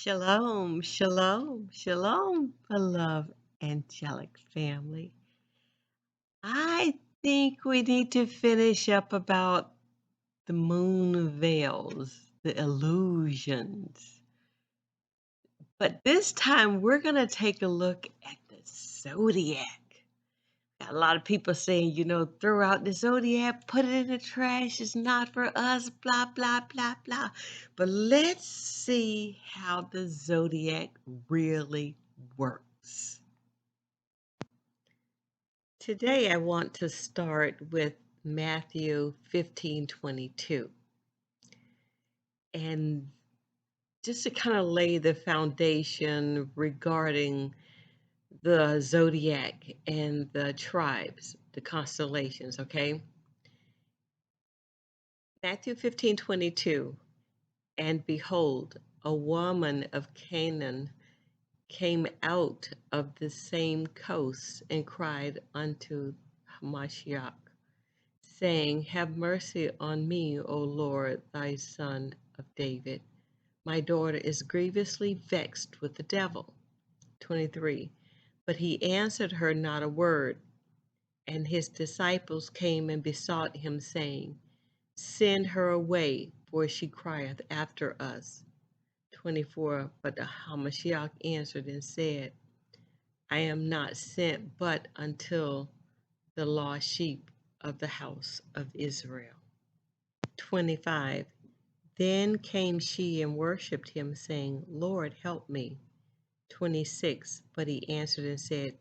Shalom, shalom, shalom, beloved angelic family. I think we need to finish up about the moon veils, the illusions. But this time we're going to take a look at the zodiac. Got a lot of people saying, throw out the zodiac, put it in the trash, it's not for us, blah, blah, blah, blah. But let's see how the zodiac really works. Today I want to start with Matthew 15:22. And just to kind of lay the foundation regarding the zodiac and the tribes, the constellations, okay? Matthew 15:22. And behold, a woman of Canaan came out of the same coast and cried unto Hamashiach, saying, Have mercy on me, O Lord, thy son of David. My daughter is grievously vexed with the devil. 23. But he answered her not a word. And his disciples came and besought him, saying, Send her away, for she crieth after us. 24. But the Hamashiach answered and said, I am not sent but until the lost sheep of the house of Israel. 25. Then came she and worshipped him, saying, Lord, help me. 26. But he answered and said,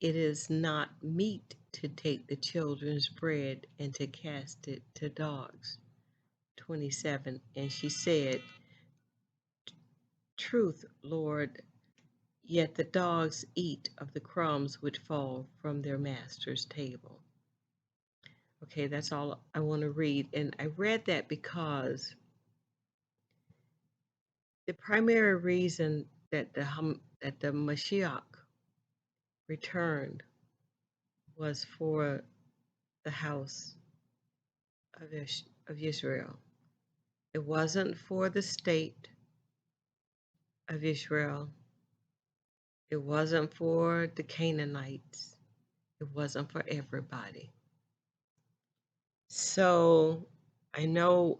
It is not meet to take the children's bread and to cast it to dogs. 27. And she said, Truth, Lord, yet the dogs eat of the crumbs which fall from their master's table. Okay, that's all I want to read. And I read that because the primary reason that the Mashiach returned was for the house of Israel. It wasn't for the state of Israel. It wasn't for the Canaanites. It wasn't for everybody. So I know,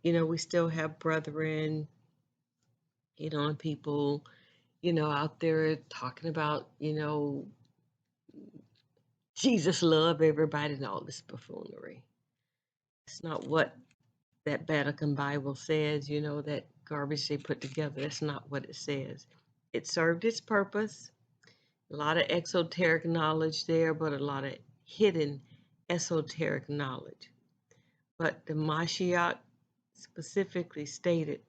we still have brethren, and people, out there talking about, Jesus love everybody and all this buffoonery. It's not what that Vatican Bible says, that garbage they put together. That's not what it says. It served its purpose. A lot of exoteric knowledge there, but a lot of hidden esoteric knowledge. But the Mashiach specifically stated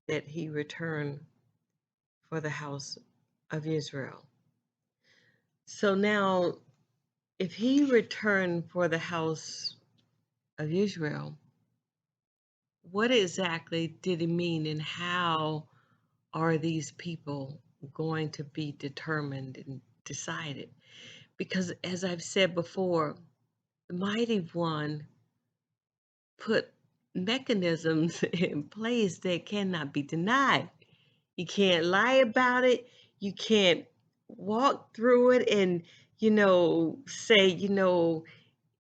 that he returned for the house of Israel. So now, if he returned for the house of Israel, what exactly did he mean, and how are these people going to be determined and decided? Because as I've said before, the Mighty One put mechanisms in place that cannot be denied. You can't lie about it. You can't walk through it and, say,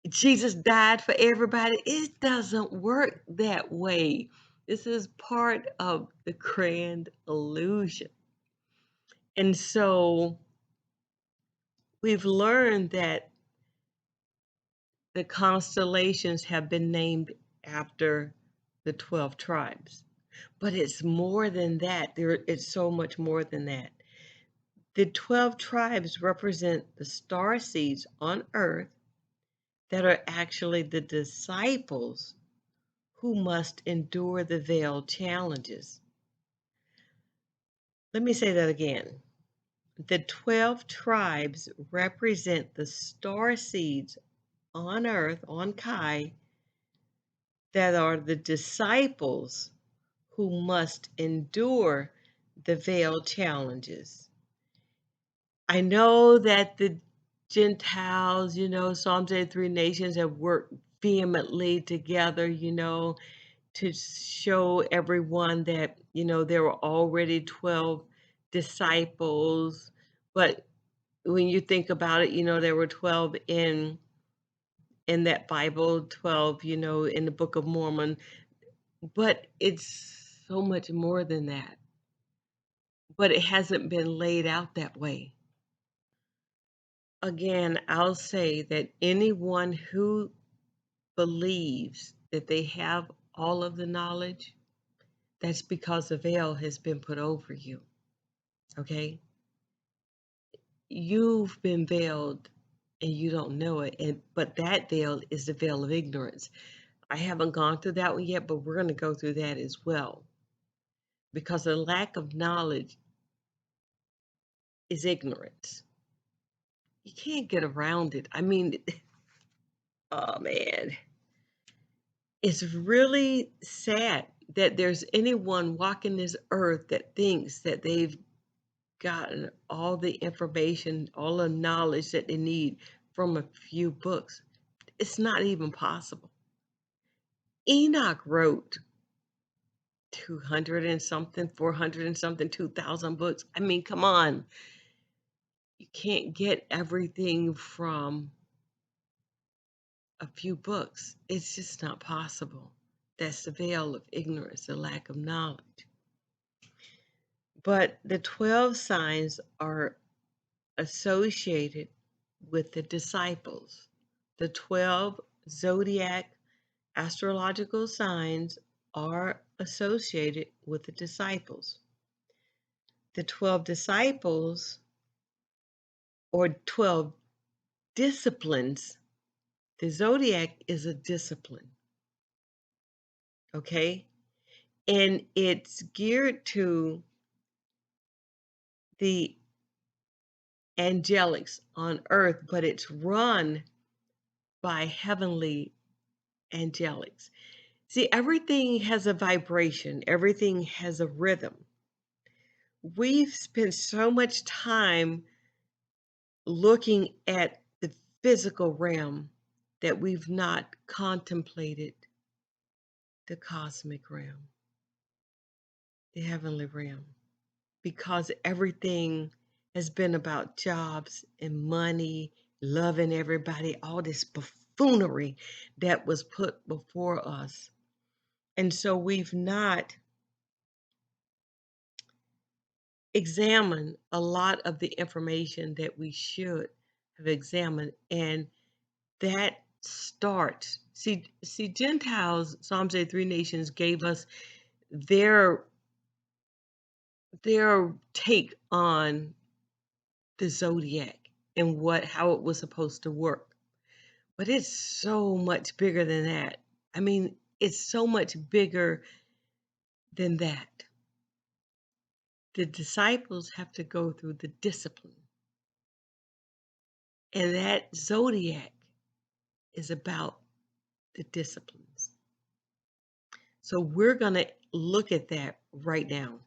Jesus died for everybody. It doesn't work that way. This is part of the grand illusion. And so we've learned that the constellations have been named after the 12 tribes. But it's more than that. It's so much more than that. The 12 tribes represent the star seeds on earth that are actually the disciples who must endure the veil challenges. Let me say that again. The 12 tribes represent the star seeds on earth, on Kai, that are the disciples who must endure the veil challenges. I know that the Gentiles, Psalms 83 nations have worked vehemently together, to show everyone that, there were already 12 disciples. But when you think about it, there were 12 in that Bible, 12, in the Book of Mormon, but it's so much more than that. But it hasn't been laid out that way. Again, I'll say that anyone who believes that they have all of the knowledge, that's because the veil has been put over you. Okay? You've been veiled and you don't know it. But that veil is the veil of ignorance. I haven't gone through that one yet, but we're going to go through that as well. Because the lack of knowledge is ignorance. You can't get around it. I mean, oh man. It's really sad that there's anyone walking this earth that thinks that they've gotten all the information, all the knowledge that they need from a few books. It's not even possible. Enoch wrote 200 and something, 400 and something, 2,000 books. I mean, come on. You can't get everything from a few books. It's just not possible. That's the veil of ignorance, the lack of knowledge. But the 12 signs are associated with the disciples. The 12 zodiac astrological signs are associated with the disciples. The 12 disciples, or 12 disciplines, the zodiac is a discipline, okay? And it's geared to the angelics on earth, but it's run by heavenly angelics. See, everything has a vibration, everything has a rhythm. We've spent so much time looking at the physical realm that we've not contemplated the cosmic realm, the heavenly realm, because everything has been about jobs and money, loving everybody, all this buffoonery that was put before us. And so we've not examined a lot of the information that we should have examined. And that starts, see, Gentiles, Psalms 83 nations gave us their take on the zodiac and how it was supposed to work. But it's so much bigger than that. I mean, it's so much bigger than that. The disciples have to go through the discipline. And that zodiac is about the disciplines. So we're going to look at that right now.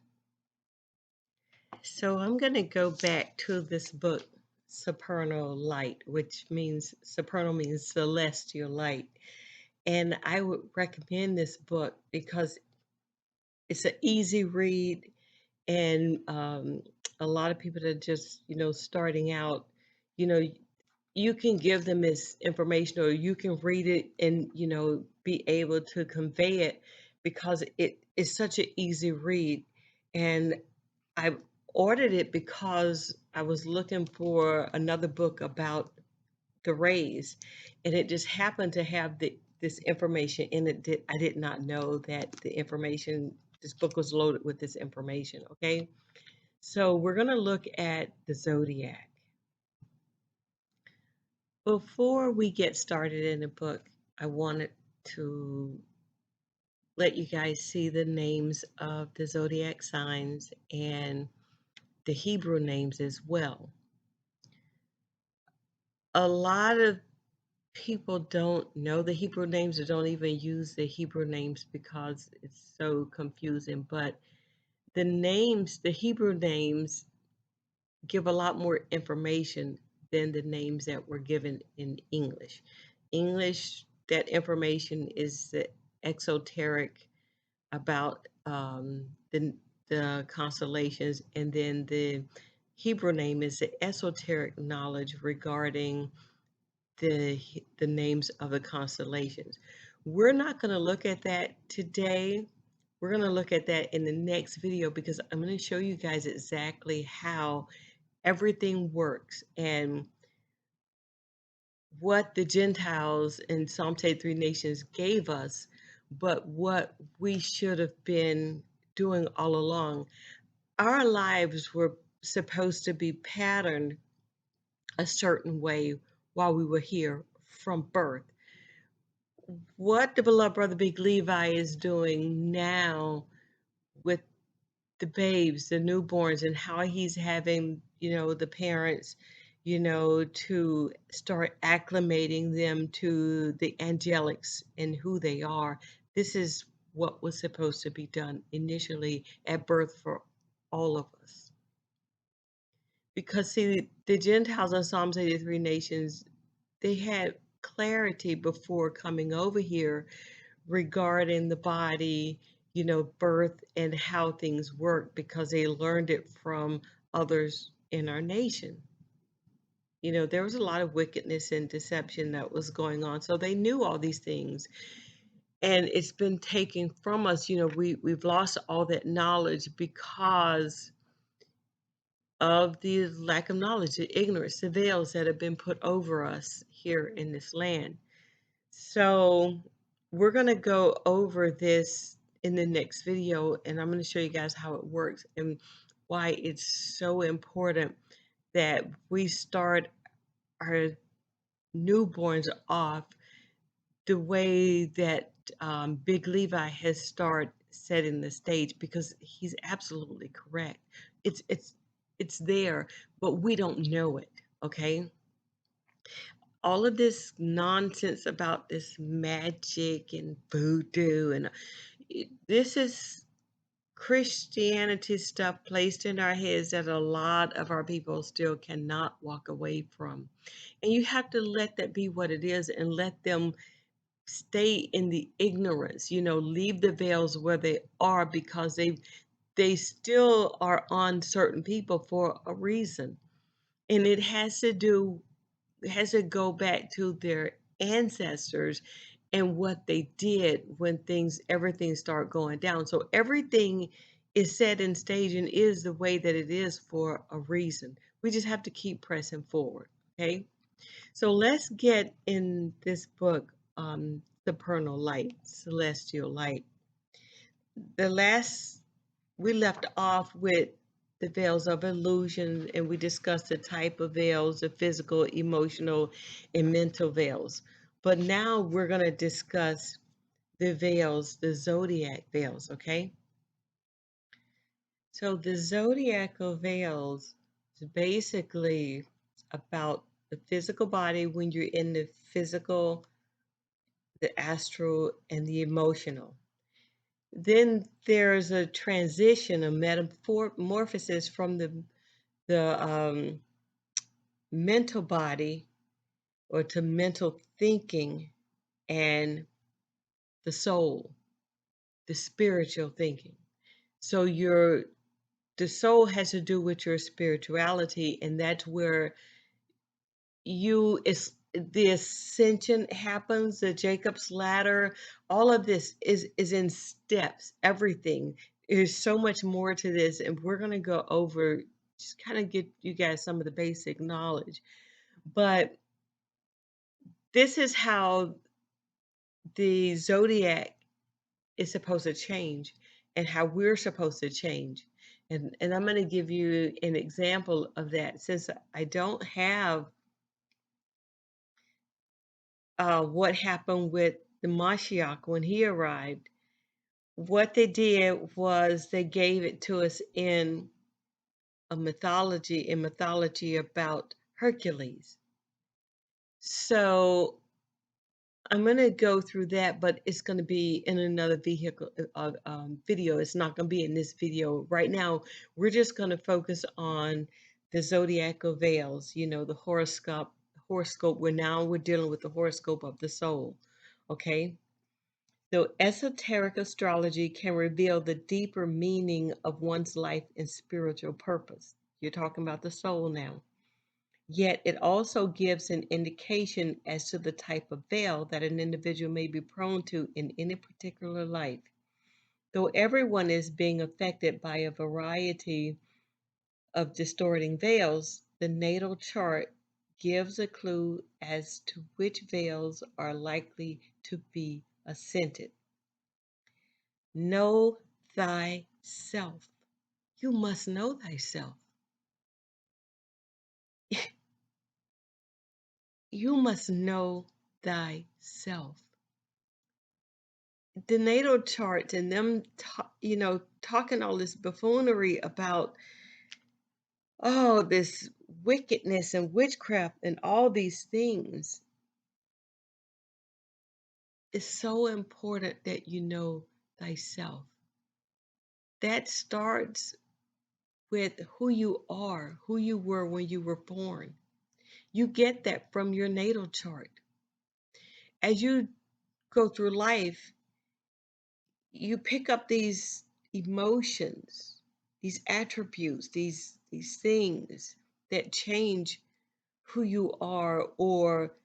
So I'm going to go back to this book, Supernal Light, which means, supernal means celestial light. And I would recommend this book because it's an easy read, and a lot of people that are just, starting out, you can give them this information, or you can read it and, be able to convey it, because it is such an easy read. And I ordered it because I was looking for another book about the rays, and it just happened to have this information in it. I did not know that this book was loaded with this information, okay? So we're going to look at the zodiac. Before we get started in the book, I wanted to let you guys see the names of the zodiac signs and the Hebrew names as well. A lot of people don't know the Hebrew names, or don't even use the Hebrew names because it's so confusing. But the Hebrew names give a lot more information than the names that were given in English. That information is the exoteric about the constellations, and then the Hebrew name is the esoteric knowledge regarding the names of the constellations. We're not going to look at that today. We're going to look at that in the next video because I'm going to show you guys exactly how everything works and what the Gentiles in Psalm 83 nations gave us, but what we should have been doing all along. Our lives were supposed to be patterned a certain way while we were here from birth. What the beloved brother Big Levi is doing now with the babes, the newborns, and how he's having, the parents, to start acclimating them to the angelics and who they are. This is what was supposed to be done initially at birth for all of us. Because, see, the Gentiles in Psalms 83 nations, they had clarity before coming over here regarding the body, birth and how things work because they learned it from others in our nation. There was a lot of wickedness and deception that was going on. So they knew all these things. And it's been taken from us. We've lost all that knowledge because of the lack of knowledge, the ignorance, the veils that have been put over us here in this land. So we're going to go over this in the next video, and I'm going to show you guys how it works and why it's so important that we start our newborns off the way that Big Levi has started setting the stage, because he's absolutely correct. It's there, but we don't know it, okay? All of this nonsense about this magic and voodoo and this is Christianity stuff placed in our heads that a lot of our people still cannot walk away from. And you have to let that be what it is and let them stay in the ignorance, leave the veils where they are, because they still are on certain people for a reason. And it has to go back to their ancestors and what they did when everything started going down. So everything is set in stage and is the way that it is for a reason. We just have to keep pressing forward. Okay. So let's get in this book, Supernal Light, Celestial Light. We left off with the veils of illusion, and we discussed the type of veils, the physical, emotional, and mental veils. But now we're going to discuss the veils, the zodiac veils, okay? So the zodiacal veils is basically about the physical body when you're in the physical, the astral, and the emotional. Then there's a transition, a metamorphosis from the mental body or to mental thinking and the soul, the spiritual thinking. So the soul has to do with your spirituality, and that's where the ascension happens, the Jacob's ladder. All of this is in steps. Everything. There's so much more to this, and we're going to go over, just kind of get you guys some of the basic knowledge. But this is how the zodiac is supposed to change and how we're supposed to change. And I'm going to give you an example of that, since I don't have what happened with the Mashiach when he arrived. What they did was they gave it to us in mythology about Hercules. So I'm going to go through that, but it's going to be in another video. It's not going to be in this video. Right now, we're just going to focus on the zodiacal veils, the horoscope. We're dealing with the horoscope of the soul, okay? So, esoteric astrology can reveal the deeper meaning of one's life and spiritual purpose. You're talking about the soul now. Yet, it also gives an indication as to the type of veil that an individual may be prone to in any particular life. Though everyone is being affected by a variety of distorting veils, the natal chart gives a clue as to which veils are likely to be ascended. Know thyself. You must know thyself. You must know thyself. The natal charts and them, talking all this buffoonery about, oh, this wickedness and witchcraft and all these things. It's so important that you know thyself. That starts with who you are, who you were when you were born. You get that from your natal chart. As you go through life, you pick up these emotions, these attributes, these things that change who you are, or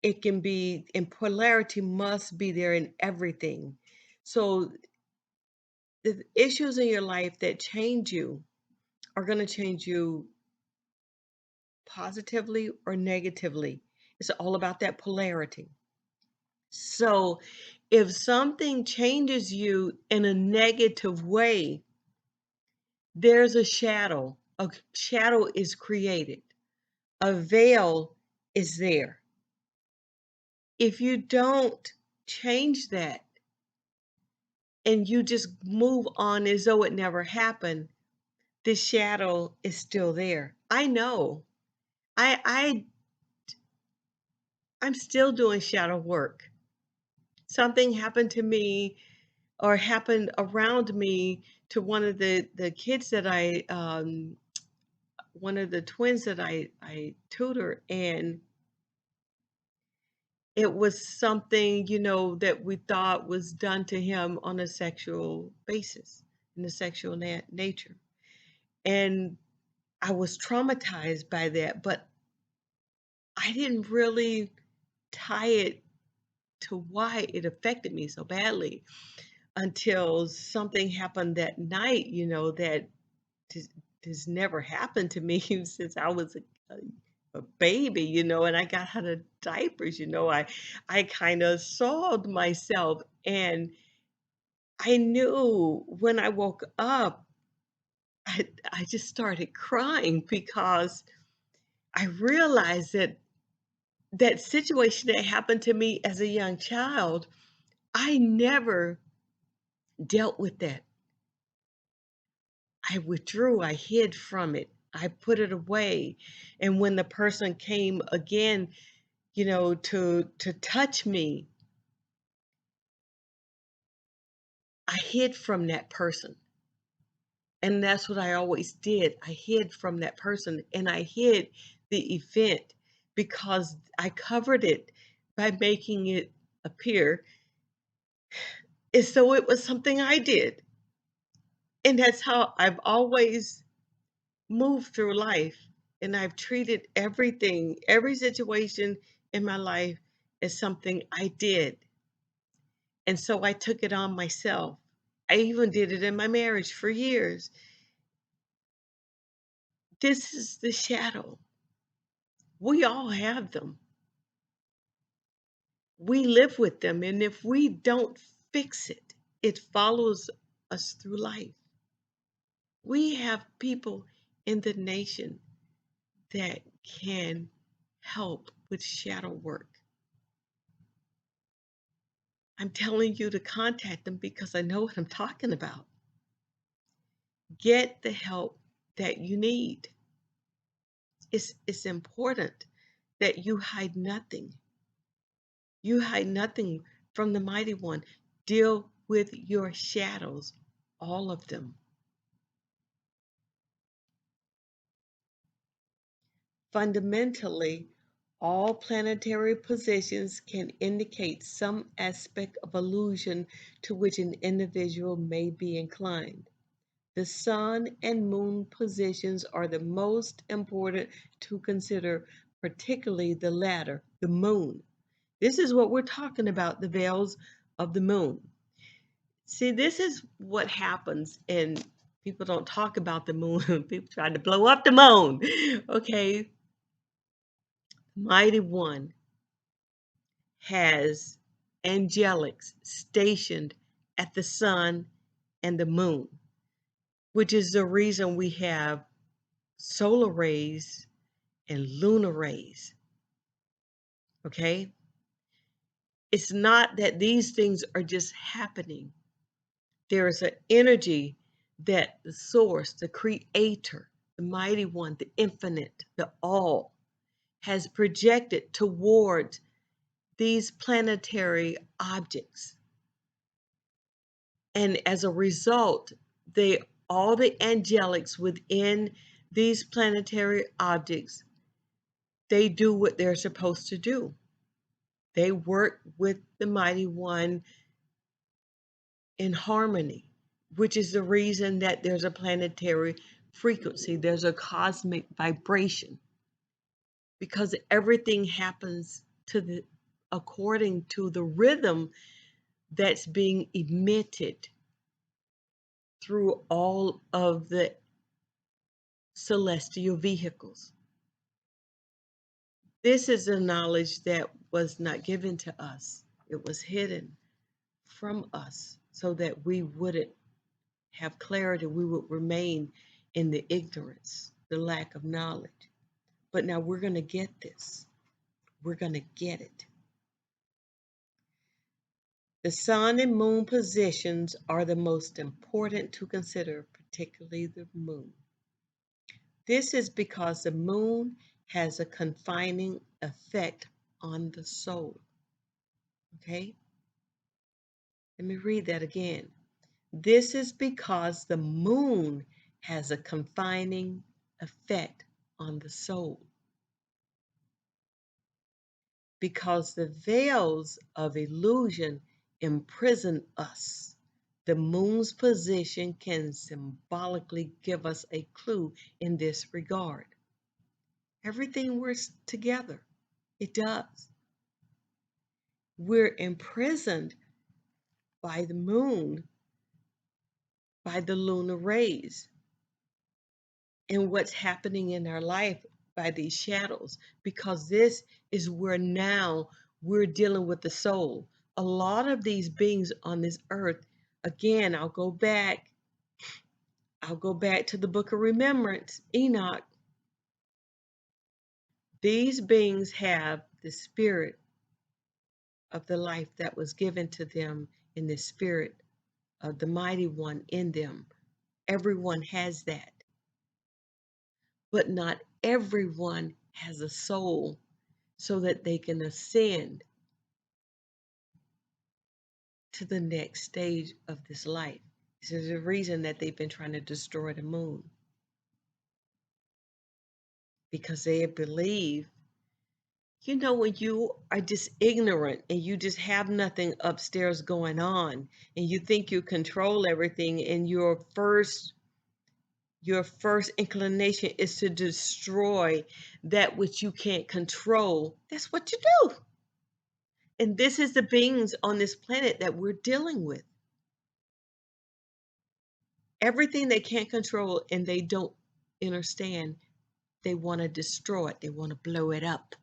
it can be, and polarity must be there in everything. So the issues in your life that change you are going to change you positively or negatively. It's all about that polarity. So if something changes you in a negative way, there's a shadow. A shadow is created. A veil is there. If you don't change that and you just move on as though it never happened, the shadow is still there. I know. I I'm still doing shadow work. Something happened to me or happened around me to one of the kids that one of the twins that I tutor, and it was something, that we thought was done to him on a sexual basis, in a sexual nature. And I was traumatized by that, but I didn't really tie it to why it affected me so badly until something happened that night, that just, just never happened to me since I was a baby, and I got out of diapers, I kind of soiled myself, and I knew when I woke up, I just started crying because I realized that that situation that happened to me as a young child, I never dealt with that. I withdrew, I hid from it, I put it away. And when the person came again, to touch me, I hid from that person. And that's what I always did. I hid from that person, and I hid the event because I covered it by making it appear as though it was something I did. And that's how I've always moved through life. And I've treated everything, every situation in my life as something I did. And so I took it on myself. I even did it in my marriage for years. This is the shadow. We all have them. We live with them. And if we don't fix it, it follows us through life. We have people in the nation that can help with shadow work. I'm telling you to contact them because I know what I'm talking about. Get the help that you need. It's important that you hide nothing. You hide nothing from the mighty one. Deal with your shadows, all of them. Fundamentally, All planetary positions can indicate some aspect of illusion to which an individual may be inclined. The sun and moon positions are the most important to consider, particularly the latter, the moon. This is what we're talking about, the veils of the moon. See, this is what happens, and people don't talk about the moon. People try to blow up the moon. Okay, Mighty One has angelics stationed at the sun and the moon, which is the reason we have solar rays and lunar rays. Okay? It's not that these things are just happening. There is an energy that the source, the creator, the mighty one, the infinite, the all, has projected towards these planetary objects. And as a result, all the angelics within these planetary objects, they do what they're supposed to do. They work with the mighty one in harmony, which is the reason that there's a planetary frequency, there's a cosmic vibration, because everything happens according to the rhythm that's being emitted through all of the celestial vehicles. This is a knowledge that was not given to us. It was hidden from us so that we wouldn't have clarity. We would remain in the ignorance, the lack of knowledge. But now we're going to get this. We're going to get it. The sun and moon positions are the most important to consider, particularly the moon. This is because the moon has a confining effect on the soul. Okay? Let me read that again. This is because the moon has a confining effect on the soul. Because the veils of illusion imprison us, the moon's position can symbolically give us a clue in this regard. Everything works together. It does. We're imprisoned by the moon, by the lunar rays, and what's happening in our life by these shadows, because this is where now we're dealing with the soul. A lot of these beings on this earth, again, I'll go back to the book of remembrance, Enoch. These beings have the spirit of the life that was given to them in the spirit of the mighty one in them. Everyone has that. But not everyone has a soul so that they can ascend to the next stage of this life. This is the reason that they've been trying to destroy the moon. Because they believe, when you are just ignorant and you just have nothing upstairs going on and you think you control everything, and your first inclination is to destroy that which you can't control, that's what you do. And this is the beings on this planet that we're dealing with. Everything they can't control and they don't understand, they want to destroy it. They want to blow it up.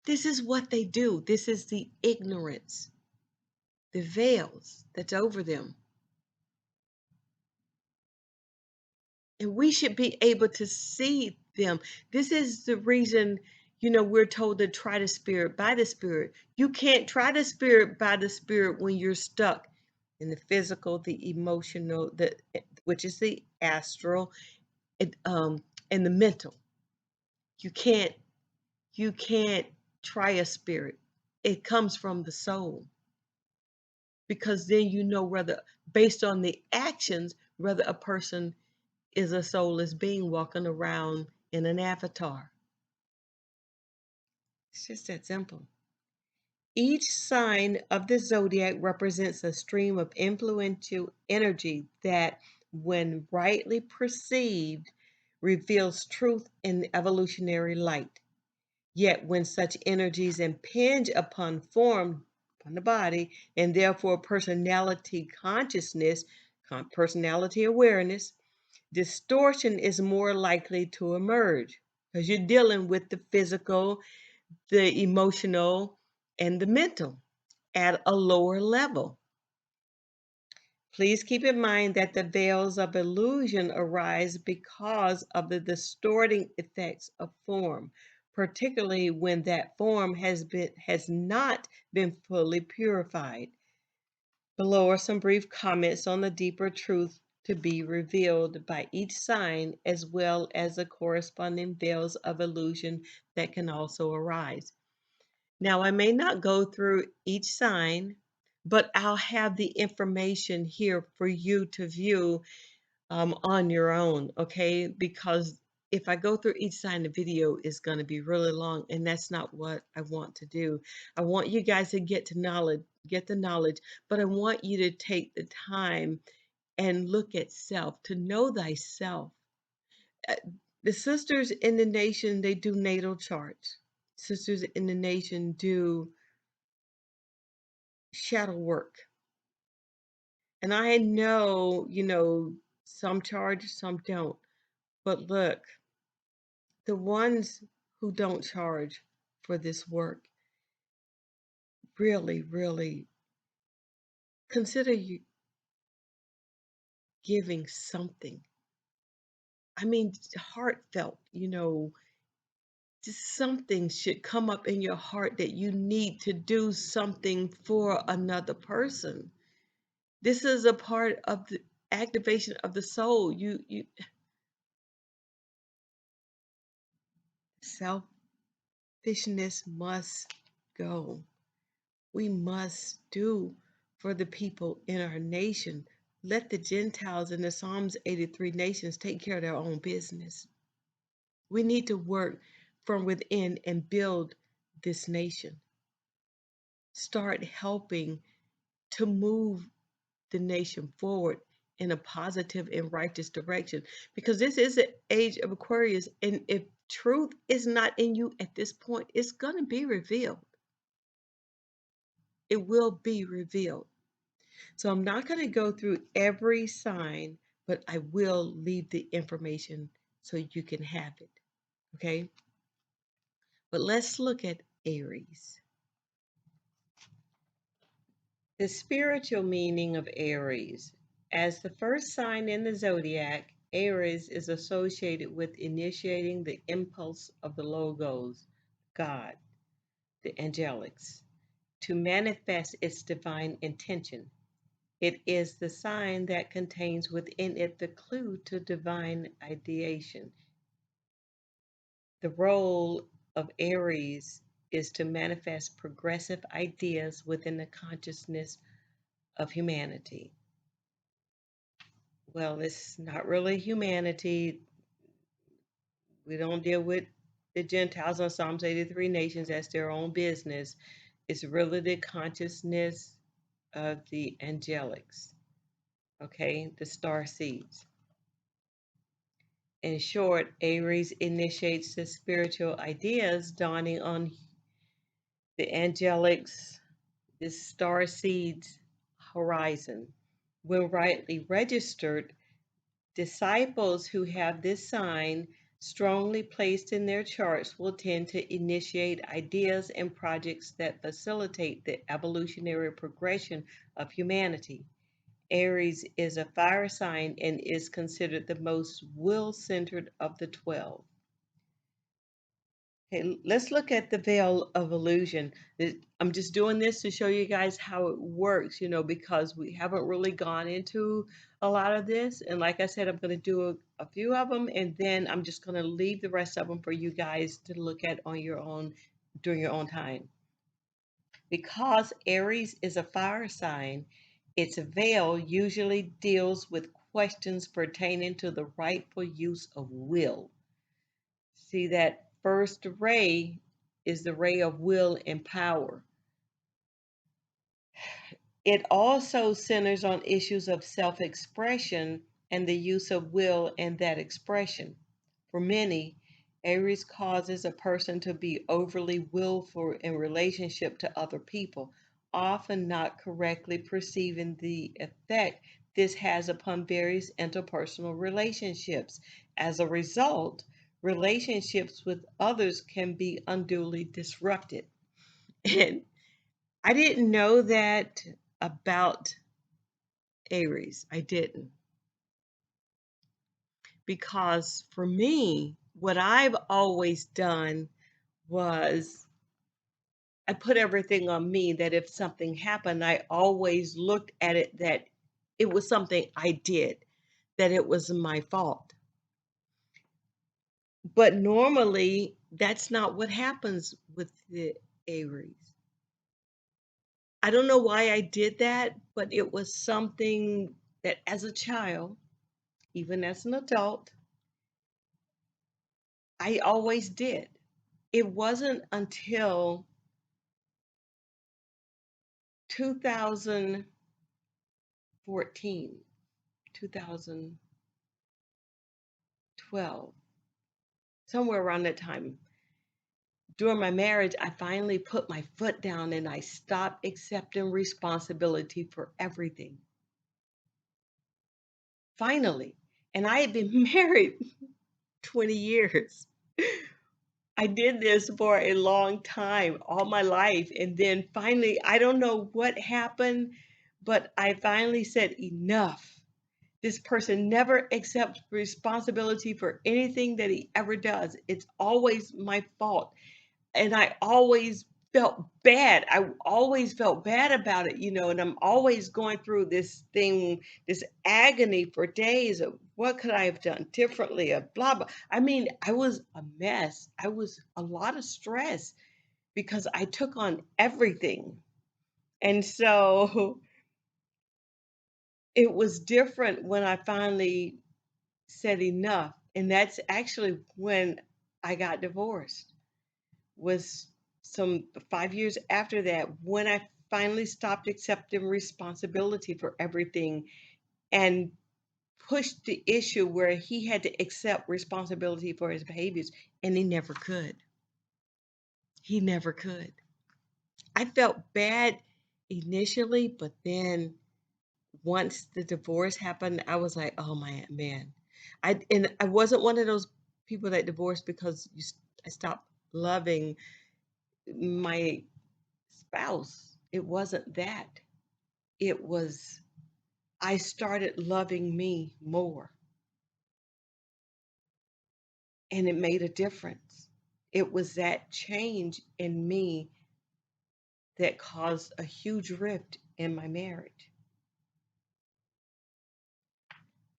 This is what they do. This is the ignorance, the veils that's over them. And we should be able to see them. This is the reason, we're told to try the spirit by the spirit. You can't try the spirit by the spirit when you're stuck in the physical, the emotional, which is the astral, and the mental. You can't try a spirit. It comes from the soul. Because then whether, based on the actions, whether a person is a soulless being walking around in an avatar. It's just that simple. Each sign of the zodiac represents a stream of influential energy that, when rightly perceived, reveals truth in evolutionary light. Yet, when such energies impinge upon form, upon the body, and therefore personality consciousness, personality awareness, distortion is more likely to emerge because you're dealing with the physical, the emotional, and the mental at a lower level. Please keep in mind that the veils of illusion arise because of the distorting effects of form, particularly when that form has not been fully purified. Below are some brief comments on the deeper truth to be revealed by each sign, as well as the corresponding veils of illusion that can also arise. Now, I may not go through each sign, but I'll have the information here for you to view on your own, okay? Because if I go through each sign, the video is going to be really long, and that's not what I want to do. I want you guys to get the knowledge, but I want you to take the time and look at self, to know thyself. Uh, The sisters in the nation, they do natal charts. Sisters in the nation do shadow work. And I know, some charge, some don't. But look, the ones who don't charge for this work, really, really consider you giving something. I mean, heartfelt, just something should come up in your heart that you need to do something for another person. This is a part of the activation of the soul. You selfishness must go. We must do for the people in our nation. Let the Gentiles in the Psalms 83 nations take care of their own business. We need to work from within and build this nation. Start helping to move the nation forward in a positive and righteous direction, because this is an age of Aquarius, and if truth is not in you at this point, it's going to be revealed. It will be revealed. So I'm not going to go through every sign, but I will leave the information so you can have it. Okay? But let's look at Aries. The spiritual meaning of Aries. As the first sign in the zodiac, Aries is associated with initiating the impulse of the Logos, God, the angelics, to manifest its divine intention. It is the sign that contains within it the clue to divine ideation. The role of Aries is to manifest progressive ideas within the consciousness of humanity. Well, it's not really humanity. We don't deal with the Gentiles on Psalms 83 nations. That's their own business. It's really the consciousness of the angelics, okay, the star seeds. In short, Aries initiates the spiritual ideas dawning on the angelics, the star seeds horizon. When rightly registered, disciples who have this sign strongly placed in their charts will tend to initiate ideas and projects that facilitate the evolutionary progression of humanity. Aries is a fire sign and is considered the most will-centered of the 12. Okay, let's look at the veil of illusion. I'm just doing this to show you guys how it works, because we haven't really gone into a lot of this. And like I said, I'm going to do a few of them, and then I'm just going to leave the rest of them for you guys to look at on your own during your own time. Because Aries is a fire sign, its veil usually deals with questions pertaining to the rightful use of will. See, that first ray is the ray of will and power. It also centers on issues of self expression and the use of will in that expression. For many, Aries causes a person to be overly willful in relationship to other people, often not correctly perceiving the effect this has upon various interpersonal relationships. As a result, relationships with others can be unduly disrupted. And I didn't know that about Aries. I didn't. Because for me, what I've always done was I put everything on me that if something happened, I always looked at it that it was something I did, that it was my fault. But normally, that's not what happens with the Aries. I don't know why I did that, but it was something that as a child, even as an adult, I always did. It wasn't until 2014, 2012, somewhere around that time. During my marriage, I finally put my foot down and I stopped accepting responsibility for everything. Finally. And I had been married 20 years. I did this for a long time, all my life. And then finally, I don't know what happened, but I finally said, enough. This person never accepts responsibility for anything that he ever does. It's always my fault. And I always felt bad. I always felt bad about it, and I'm always going through this thing, this agony for days of what could I have done differently, of blah, blah. I mean, I was a mess. I was a lot of stress because I took on everything. And so it was different when I finally said enough. And that's actually when I got divorced, was some 5 years after that, when I finally stopped accepting responsibility for everything and pushed the issue where he had to accept responsibility for his behaviors, and he never could. He never could. I felt bad initially, but then once the divorce happened, I was like, oh my man. I wasn't one of those people that divorced because I stopped loving my spouse. It wasn't that. It was, I started loving me more, and it made a difference. It was that change in me that caused a huge rift in my marriage.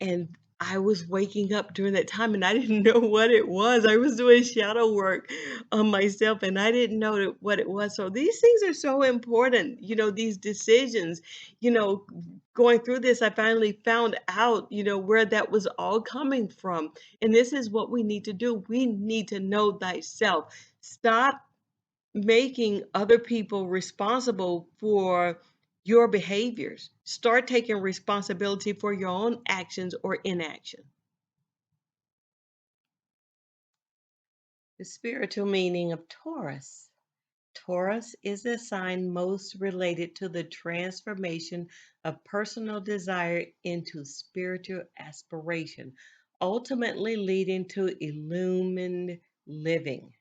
And I was waking up during that time and I didn't know what it was. I was doing shadow work on myself and I didn't know what it was. So these things are so important, these decisions, you know, going through this, I finally found out, where that was all coming from. And this is what we need to do. We need to know thyself. Stop making other people responsible for your behaviors. Start taking responsibility for your own actions or inaction. The spiritual meaning of Taurus. Taurus is the sign most related to the transformation of personal desire into spiritual aspiration, ultimately leading to illumined living.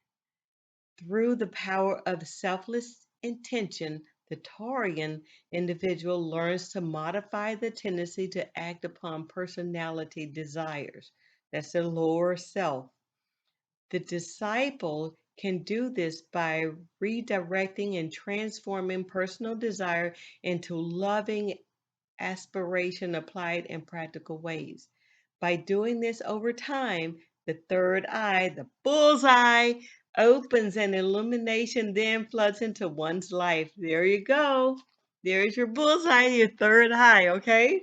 Through the power of selfless intention, the Taurian individual learns to modify the tendency to act upon personality desires. That's the lower self. The disciple can do this by redirecting and transforming personal desire into loving aspiration applied in practical ways. By doing this over time, the third eye, the bullseye, opens and illumination then floods into one's life. There you go. There's your bullseye, your third eye, okay?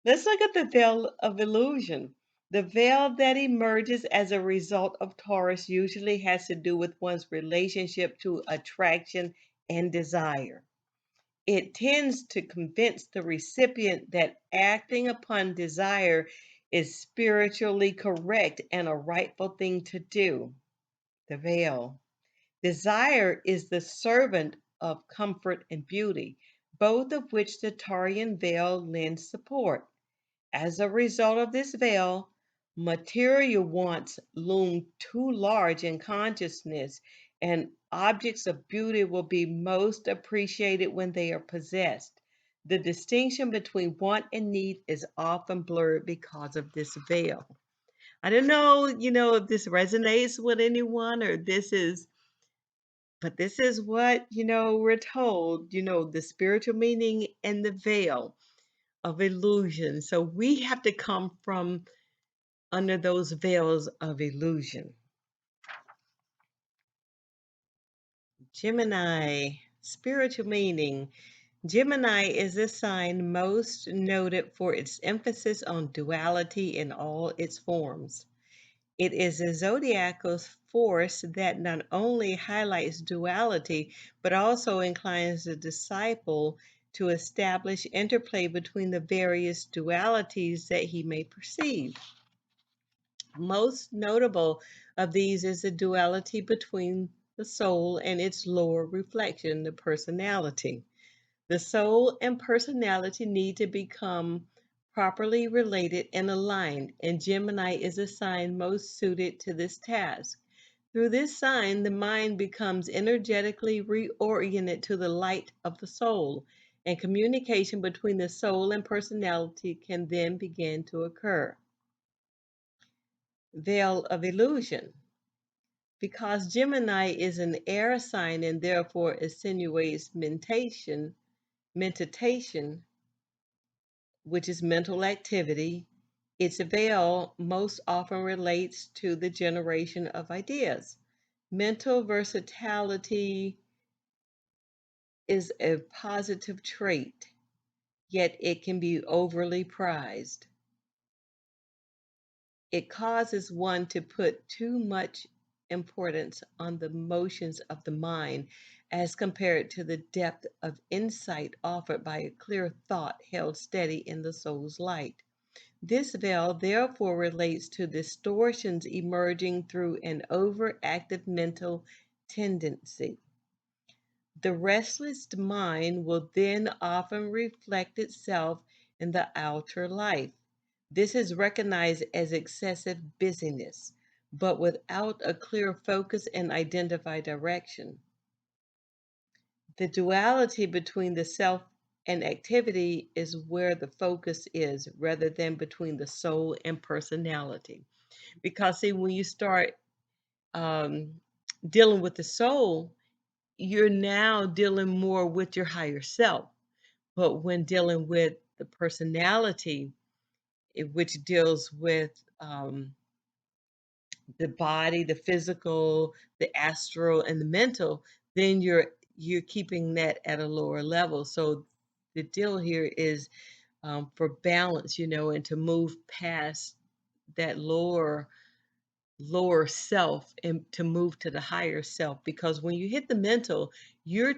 Let's look at the veil of illusion. The veil that emerges as a result of Taurus usually has to do with one's relationship to attraction and desire. It tends to convince the recipient that acting upon desire is spiritually correct and a rightful thing to do. The veil. Desire is the servant of comfort and beauty, both of which the Taurian veil lends support. As a result of this veil, material wants loom too large in consciousness, and objects of beauty will be most appreciated when they are possessed. The distinction between want and need is often blurred because of this veil. I don't know, if this resonates with anyone or but this is what, we're told, the spiritual meaning and the veil of illusion. So we have to come from under those veils of illusion. Gemini, spiritual meaning. Gemini is a sign most noted for its emphasis on duality in all its forms. It is a zodiacal force that not only highlights duality, but also inclines the disciple to establish interplay between the various dualities that he may perceive. Most notable of these is the duality between the soul and its lower reflection, the personality. The soul and personality need to become properly related and aligned, and Gemini is a sign most suited to this task. Through this sign, the mind becomes energetically reoriented to the light of the soul, and communication between the soul and personality can then begin to occur. Veil of illusion. Because Gemini is an air sign and therefore insinuates meditation, which is mental activity, its veil most often relates to the generation of ideas. Mental versatility is a positive trait, yet it can be overly prized. It causes one to put too much importance on the motions of the mind as compared to the depth of insight offered by a clear thought held steady in the soul's light. This veil therefore relates to distortions emerging through an overactive mental tendency. The restless mind will then often reflect itself in the outer life. This is recognized as excessive busyness, but without a clear focus and identified direction. The duality between the self and activity is where the focus is, rather than between the soul and personality. Because, see, when you start um, dealing with the soul, you're now dealing more with your higher self. But when dealing with the personality, which deals with the body, the physical, the astral, and the mental, then you're keeping that at a lower level. So the deal here is for balance, and to move past that lower self and to move to the higher self, because when you hit the mental, you're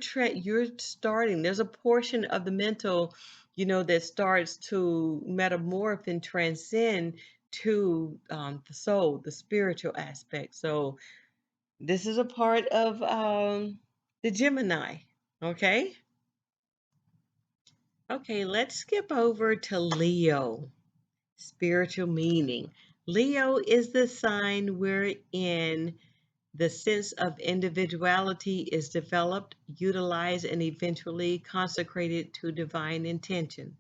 starting, there's a portion of the mental, that starts to metamorph and transcend to the soul, the spiritual aspect. So this is a part of the Gemini. Okay, let's skip over to Leo. Spiritual meaning. Leo is the sign wherein the sense of individuality is developed, utilized, and eventually consecrated to divine intention.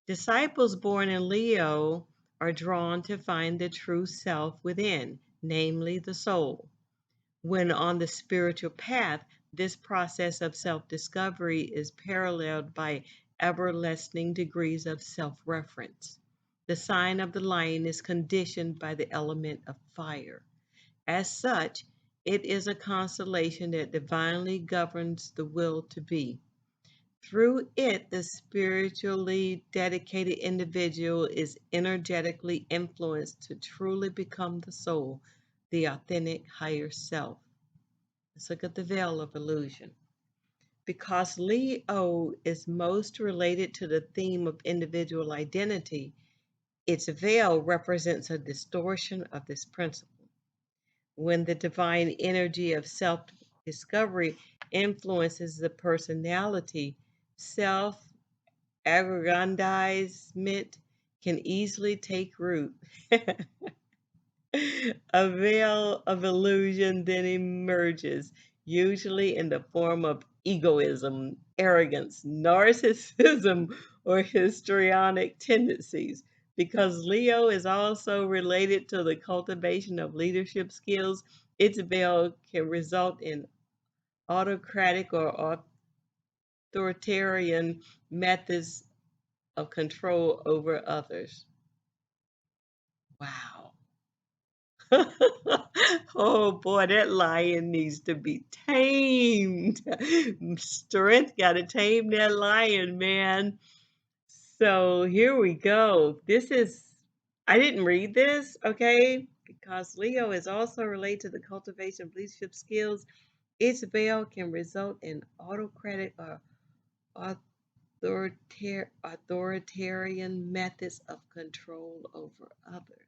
Disciples born in Leo are drawn to find the true self within, namely the soul. When on the spiritual path, this process of self-discovery is paralleled by ever-lessening degrees of self-reference. The sign of the lion is conditioned by the element of fire. As such, it is a constellation that divinely governs the will to be. Through it, the spiritually dedicated individual is energetically influenced to truly become the soul, the authentic higher self. Let's look at the veil of illusion. Because Leo is most related to the theme of individual identity, its veil represents a distortion of this principle. When the divine energy of self discovery influences the personality, self aggrandizement can easily take root. A veil of illusion then emerges, usually in the form of egoism, arrogance, narcissism, or histrionic tendencies. Because Leo is also related to the cultivation of leadership skills, its veil can result in autocratic or authoritarian methods of control over others. Wow. Oh boy, that lion needs to be tamed. Strength got to tame that lion, man. So here we go. I didn't read this, okay? Because Leo is also related to the cultivation of leadership skills. Its veil can result in autocratic or authoritarian methods of control over others.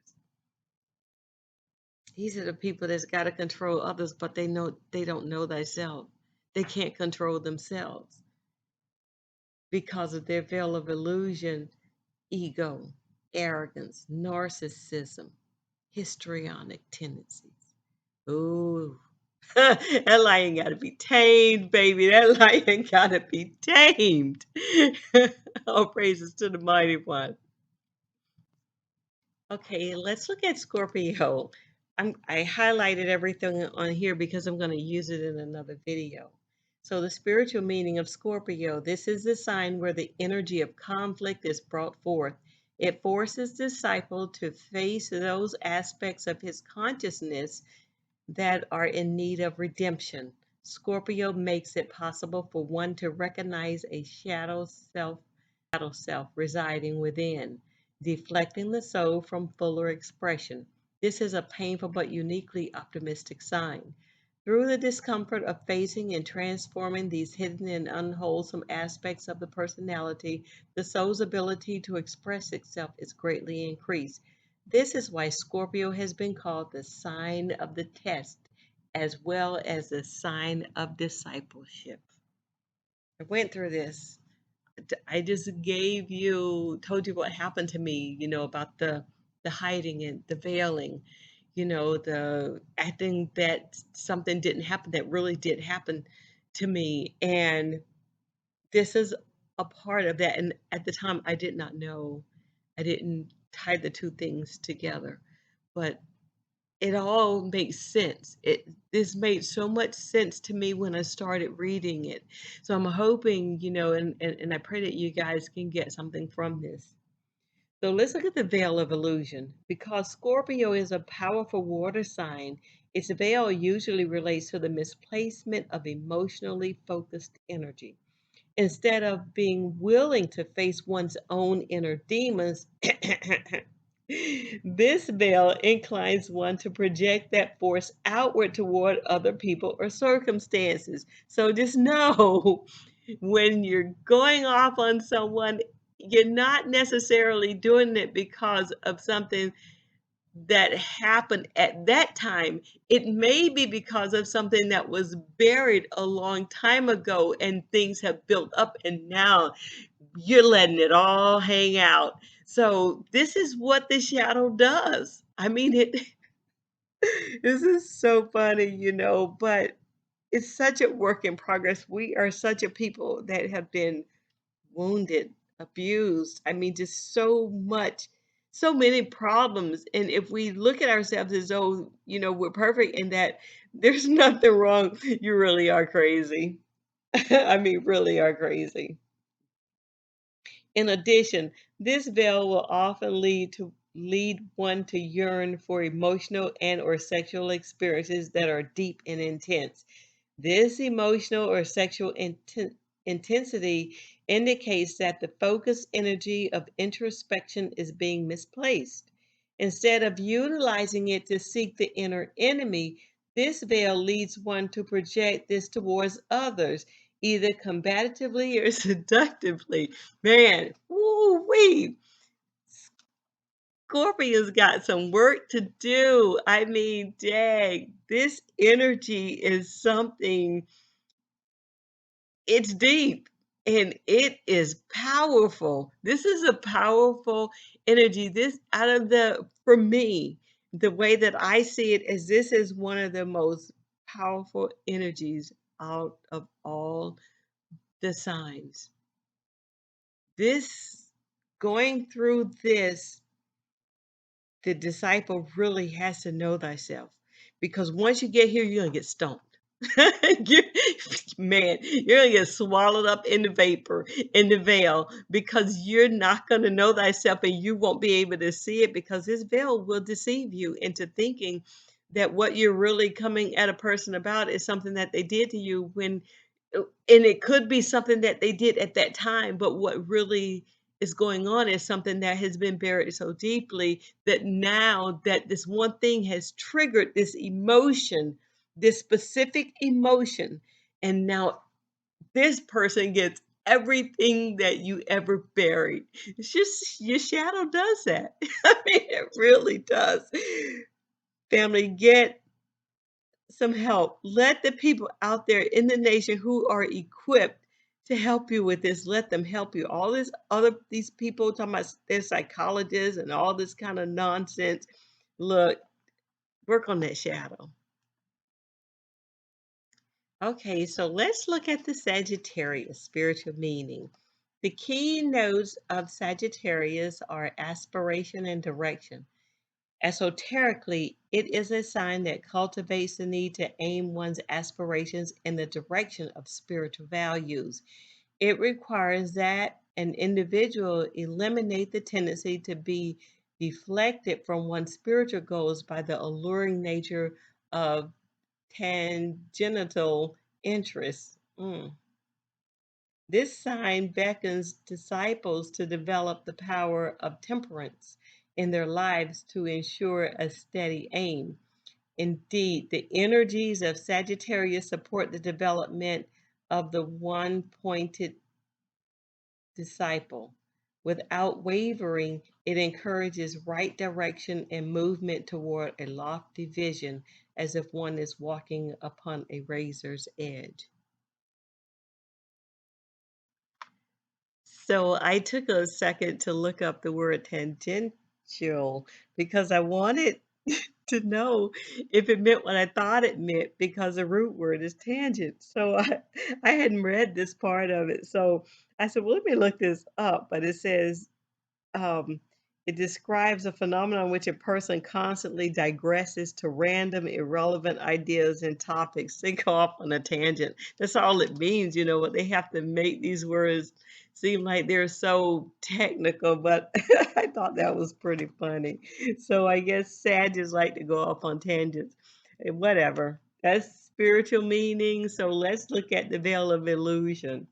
These are the people that's got to control others, but they don't know thyself. They can't control themselves because of their veil of illusion, ego, arrogance, narcissism, histrionic tendencies. Ooh, that lion got to be tamed, baby. That lion got to be tamed. All praises to the mighty one. Okay, let's look at Scorpio. I highlighted everything on here because I'm going to use it in another video. So the spiritual meaning of Scorpio, this is the sign where the energy of conflict is brought forth. It forces the disciple to face those aspects of his consciousness that are in need of redemption. Scorpio makes it possible for one to recognize a shadow self residing within, deflecting the soul from fuller expression. This is a painful but uniquely optimistic sign. Through the discomfort of facing and transforming these hidden and unwholesome aspects of the personality, the soul's ability to express itself is greatly increased. This is why Scorpio has been called the sign of the test as well as the sign of discipleship. I went through this. I just told you what happened to me, about the hiding and the veiling, the acting that something didn't happen that really did happen to me. And this is a part of that. And at the time, I did not know. I didn't tie the two things together. But it all makes sense. This made so much sense to me when I started reading it. So I'm hoping, and I pray that you guys can get something from this. So let's look at the veil of illusion. Because Scorpio is a powerful water sign, its veil usually relates to the misplacement of emotionally focused energy. Instead of being willing to face one's own inner demons, this veil inclines one to project that force outward toward other people or circumstances. So just know when you're going off on someone, you're not necessarily doing it because of something that happened at that time. It may be because of something that was buried a long time ago and things have built up, and now you're letting it all hang out. So this is what the shadow does. I mean, this is so funny, but it's such a work in progress. We are such a people that have been wounded, abused. I mean, just so many problems. And if we look at ourselves as though, we're perfect and that there's nothing wrong, you really are crazy. I mean, really are crazy. In addition, this veil will often lead one to yearn for emotional and or sexual experiences that are deep and intense. This emotional or sexual intensity indicates that the focused energy of introspection is being misplaced. Instead of utilizing it to seek the inner enemy, this veil leads one to project this towards others, either combatively or seductively. Man, woo wee. Scorpio's got some work to do. I mean, dang, this energy is something, it's deep and it is powerful. This is a powerful energy. This, out of the, for me, the way that I see it is this is one of the most powerful energies out of all the signs. This, going through this, the disciple really has to know thyself, because once you get here, you're gonna get stoned. You- Man, you're gonna get swallowed up in the vapor, in the veil, because you're not gonna know thyself and you won't be able to see it, because this veil will deceive you into thinking that what you're really coming at a person about is something that they did to you, when and it could be something that they did at that time, but what really is going on is something that has been buried so deeply that now that this one thing has triggered this emotion, this specific emotion, and now this person gets everything that you ever buried. It's just your shadow does that. I mean, it really does. Family, get some help. Let the people out there in the nation who are equipped to help you with this, let them help you. All this other, these people talking about they're psychologists and all this kind of nonsense. Look, work on that shadow. Okay, so let's look at the Sagittarius spiritual meaning. The key notes of Sagittarius are aspiration and direction. Esoterically, it is a sign that cultivates the need to aim one's aspirations in the direction of spiritual values. It requires that an individual eliminate the tendency to be deflected from one's spiritual goals by the alluring nature of tangential interests. This sign beckons disciples to develop the power of temperance in their lives to ensure a steady aim. Indeed, the energies of Sagittarius support the development of the one pointed disciple. Without wavering, it encourages right direction and movement toward a lofty vision, as if one is walking upon a razor's edge. So I took a second to look up the word tangential because I wanted to know if it meant what I thought it meant, because the root word is tangent. So I hadn't read this part of it. So I said, well, let me look this up. But it says um, it describes a phenomenon in which a person constantly digresses to random, irrelevant ideas and topics. They go off on a tangent. That's all it means, but they have to make these words seem like they're so technical, but I thought that was pretty funny. So I guess Sagittarius like to go off on tangents. Whatever. That's spiritual meaning. So let's look at the veil of illusion.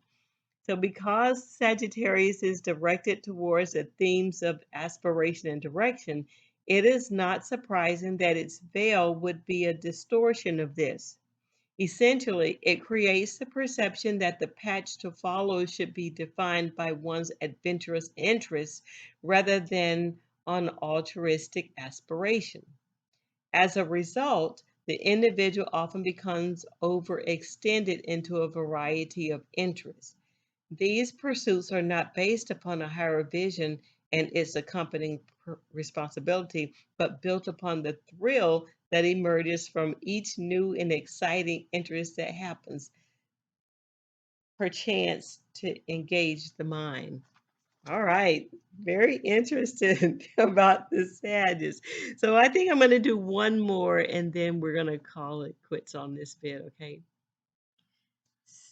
So, because Sagittarius is directed towards the themes of aspiration and direction, it is not surprising that its veil would be a distortion of this. Essentially, it creates the perception that the path to follow should be defined by one's adventurous interests rather than on altruistic aspiration. As a result, the individual often becomes overextended into a variety of interests. These pursuits are not based upon a higher vision and its accompanying responsibility, but built upon the thrill that emerges from each new and exciting interest that happens, perchance to engage the mind. All right, very interested about the sadness. So I think I'm going to do one more and then we're going to call it quits on this bit, okay?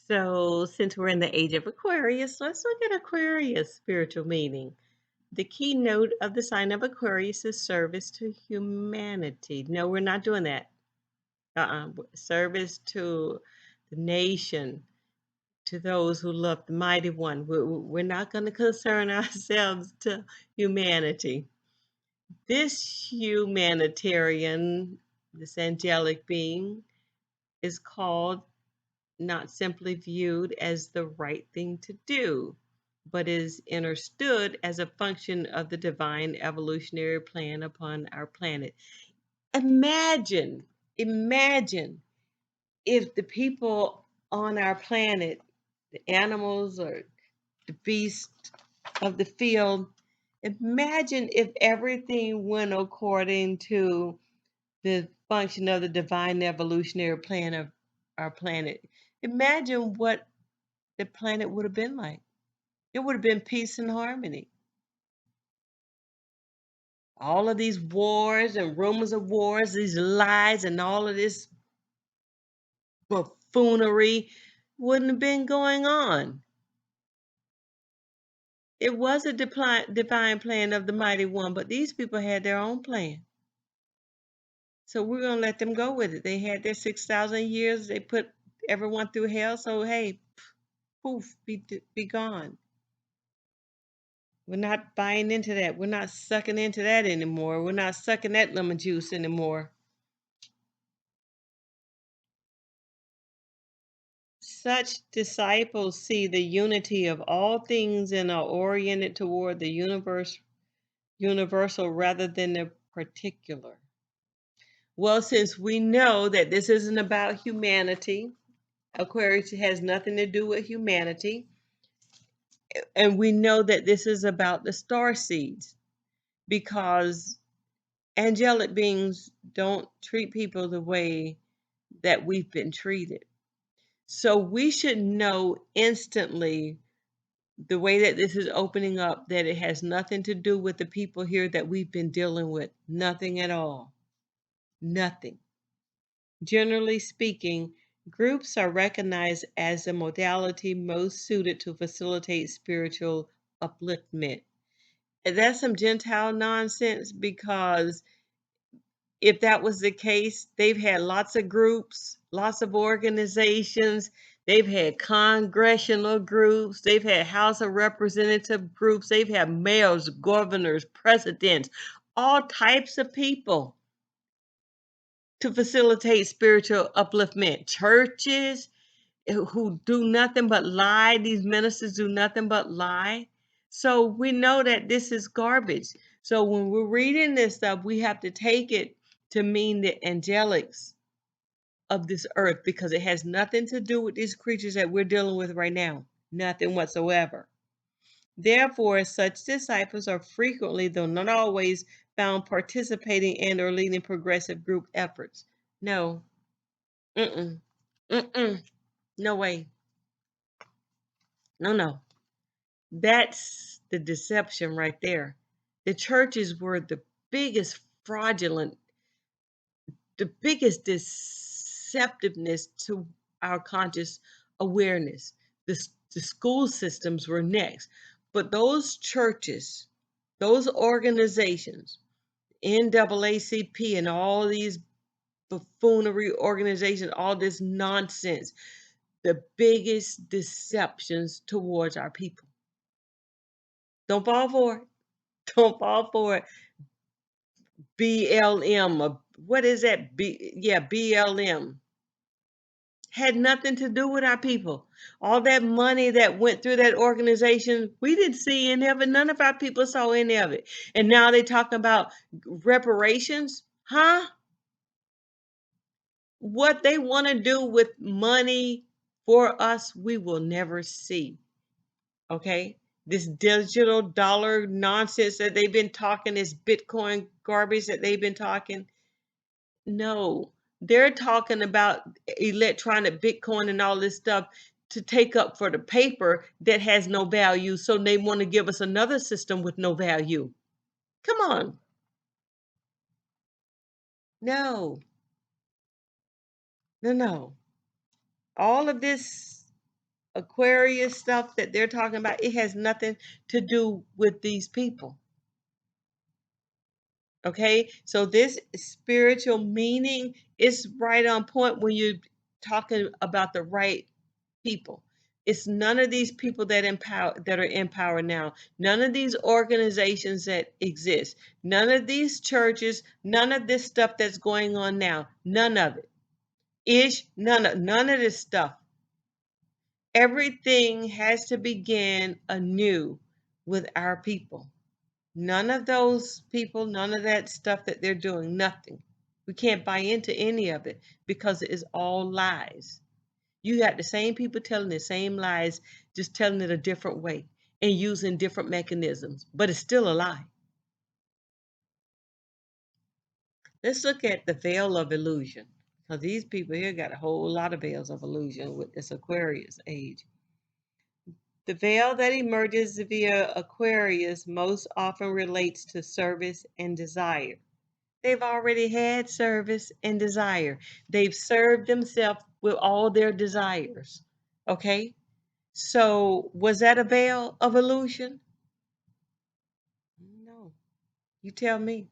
So, since we're in the age of Aquarius, let's look at Aquarius spiritual meaning. The keynote of the sign of Aquarius is service to humanity. No, we're not doing that. Service to the nation. to those who love the mighty one. We're not going to concern ourselves to humanity. This humanitarian, this angelic being, is called, not simply viewed as the right thing to do, but is understood as a function of the divine evolutionary plan upon our planet. Imagine, imagine if the people on our planet, the animals or the beasts of the field, imagine if everything went according to the function of the divine evolutionary plan of our planet. Imagine what the planet would have been like. It would have been peace and harmony. All of these wars and rumors of wars, these lies and all of this buffoonery wouldn't have been going on. It was a divine plan of the mighty one, but these people had their own plan. So we're going to let them go with it. They had their 6,000 years. They put everyone through hell. So, hey, poof, be gone. We're not buying into that. We're not sucking into that anymore. We're not sucking that lemon juice anymore. Such disciples see the unity of all things and are oriented toward the universal rather than the particular. Well, since we know that this isn't about humanity, Aquarius has nothing to do with humanity, and we know that this is about the star seeds, because angelic beings don't treat people the way that we've been treated. So we should know instantly, the way that this is opening up, that it has nothing to do with the people here that we've been dealing with. Nothing at all. Nothing. Generally speaking, groups are recognized as the modality most suited to facilitate spiritual upliftment. And that's some Gentile nonsense, because if that was the case, they've had lots of groups, lots of organizations. They've had congressional groups. They've had House of Representative groups. They've had mayors, governors, presidents, all types of people to facilitate spiritual upliftment. Churches who do nothing but lie. These ministers do nothing but lie. So we know that this is garbage. So when we're reading this stuff, we have to take it to mean the angelics of this earth, because it has nothing to do with these creatures that we're dealing with right now. Nothing whatsoever. Therefore, such disciples are frequently, though not always, found participating and or leading progressive group efforts. No. Mm-mm. Mm-mm. No way. No. That's the deception right there. The churches were the biggest fraudulent, the biggest deceptiveness to our conscious awareness. The school systems were next. But those churches, those organizations, NAACP and all these buffoonery organizations, all this nonsense, the biggest deceptions towards our people. Don't fall for it. Don't fall for it. BLM, or what is that? BLM. Had nothing to do with our people. All that money that went through that organization, we didn't see any of it. None of our people saw any of it. And now they talk about reparations. Huh? What they want to do with money for us, we will never see. Okay? This digital dollar nonsense that they've been talking, this Bitcoin garbage that they've been talking. No, they're talking about electronic Bitcoin and all this stuff to take up for the paper that has no value. So they want to give us another system with no value. Come on. No, no. All of this Aquarius stuff that they're talking about, it has nothing to do with these people. Okay, so this spiritual meaning is right on point when you're talking about the right people. It's none of these people that are in power now. None of these organizations that exist. None of these churches. None of this stuff that's going on now. None of it. None of this stuff. Everything has to begin anew with our people. None of those people, none of that stuff that they're doing, nothing. We can't buy into any of it because it is all lies. You got the same people telling the same lies, just telling it a different way and using different mechanisms, but it's still a lie. Let's look at the veil of illusion. Because these people here got a whole lot of veils of illusion with this Aquarius age. The veil that emerges via Aquarius most often relates to service and desire. They've already had service and desire. They've served themselves with all their desires. Okay? So, was that a veil of illusion? No. You tell me.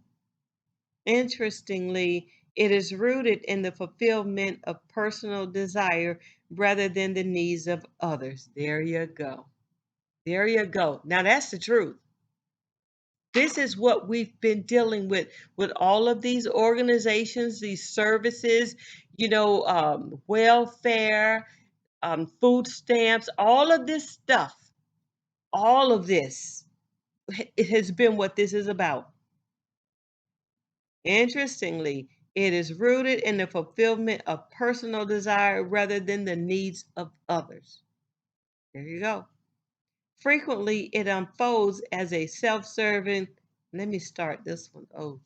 Interestingly, it is rooted in the fulfillment of personal desire rather than the needs of others. There you go. There you go. Now, that's the truth. This is what we've been dealing with all of these organizations, these services, welfare, food stamps, all of this stuff, all of this, it has been what this is about. Interestingly, it is rooted in the fulfillment of personal desire rather than the needs of others. There you go. Frequently, it unfolds as a self-serving. Let me start this one over.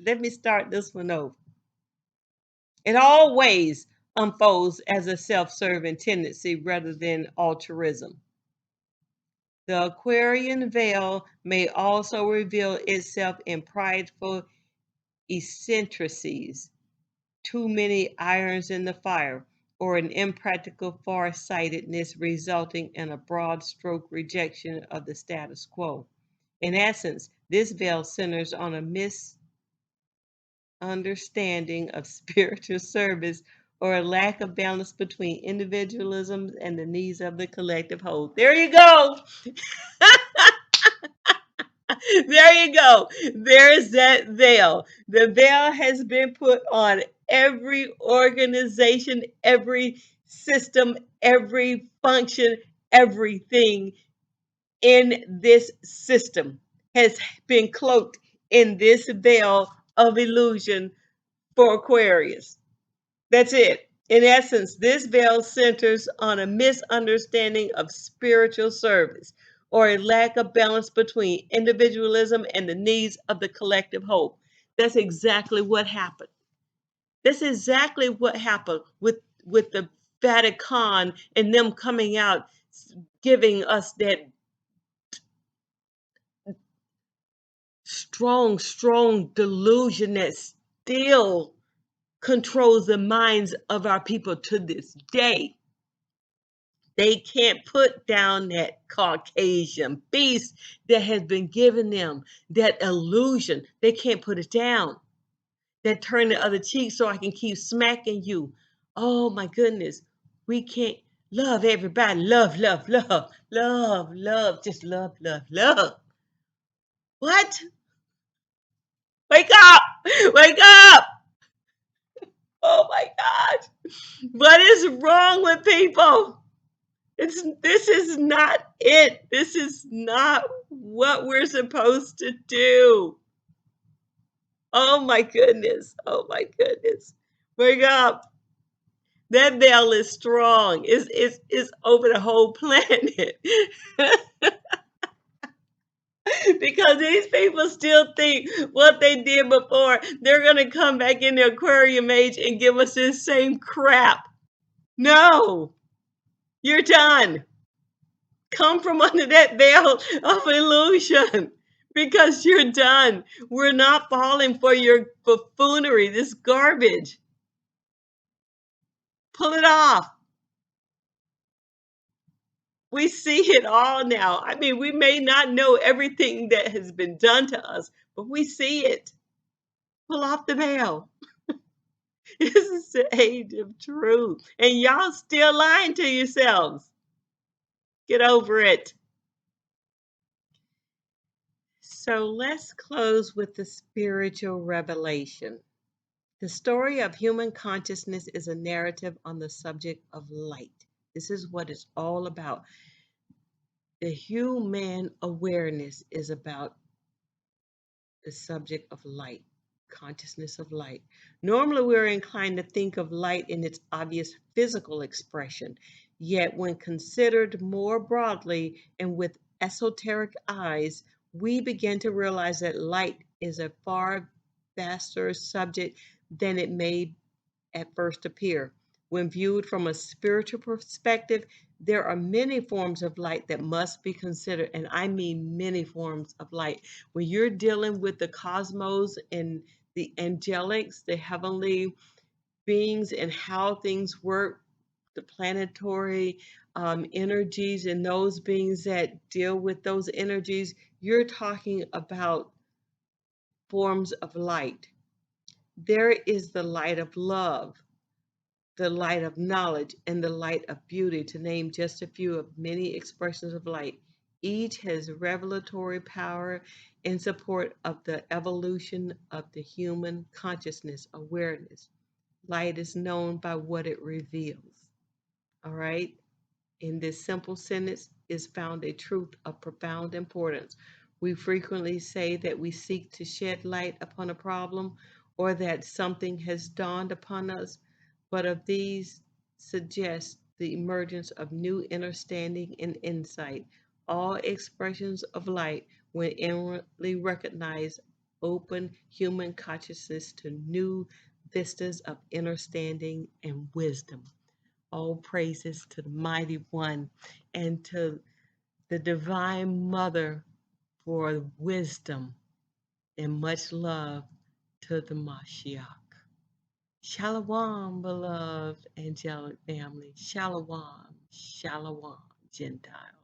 Let me start this one over. It always unfolds as a self-serving tendency rather than altruism. The Aquarian veil may also reveal itself in prideful eccentricities, too many irons in the fire, or an impractical far-sightedness resulting in a broad stroke rejection of the status quo. In essence, this veil centers on a misunderstanding of spiritual service or a lack of balance between individualism and the needs of the collective whole. There you go. There you go. There's that veil. The veil has been put on every organization, every system, every function, everything in this system has been cloaked in this veil of illusion for Aquarius. That's it. In essence, this veil centers on a misunderstanding of spiritual service or a lack of balance between individualism and the needs of the collective whole. That's exactly what happened. That's exactly what happened with the Vatican and them coming out giving us that strong delusion that still controls the minds of our people to this day. They can't put down that Caucasian beast that has been given them, that illusion. They can't put it down. That turn the other cheek so I can keep smacking you. Oh my goodness. We can't love everybody. Love, love, love, love, love. Just love, love, love. What? Wake up! Wake up! Oh my gosh. What is wrong with people? This is not it. This is not what we're supposed to do. Oh my goodness. Oh my goodness. Wake up. That veil is strong. It's over the whole planet. Because these people still think what they did before, they're going to come back in the Aquarium age and give us this same crap. No, you're done. Come from under that veil of illusion because you're done. We're not falling for your buffoonery, this garbage. Pull it off. We see it all now. I mean, we may not know everything that has been done to us, but we see it. Pull off the veil. This is the age of truth. And y'all still lying to yourselves. Get over it. So let's close with the spiritual revelation. The story of human consciousness is a narrative on the subject of light. This is what it's all about. The human awareness is about the subject of light, consciousness of light. Normally, we're inclined to think of light in its obvious physical expression, yet, when considered more broadly and with esoteric eyes, we begin to realize that light is a far vaster subject than it may at first appear. When viewed from a spiritual perspective, there are many forms of light that must be considered, and I mean many forms of light. When you're dealing with the cosmos and the angelics, the heavenly beings, and how things work, the planetary energies, and those beings that deal with those energies, you're talking about forms of light. There is the light of love, the light of knowledge, and the light of beauty, to name just a few of many expressions of light. Each has revelatory power in support of the evolution of the human consciousness awareness. Light is known by what it reveals. All right? In this simple sentence is found a truth of profound importance. We frequently say that we seek to shed light upon a problem or that something has dawned upon us, but of these suggest the emergence of new understanding and insight. All expressions of light, when inwardly recognized, open human consciousness to new vistas of understanding and wisdom. All praises to the mighty one and to the divine mother for wisdom, and much love to the Mashiach. Shalom, beloved angelic family. Shalom, shalom, Gentile.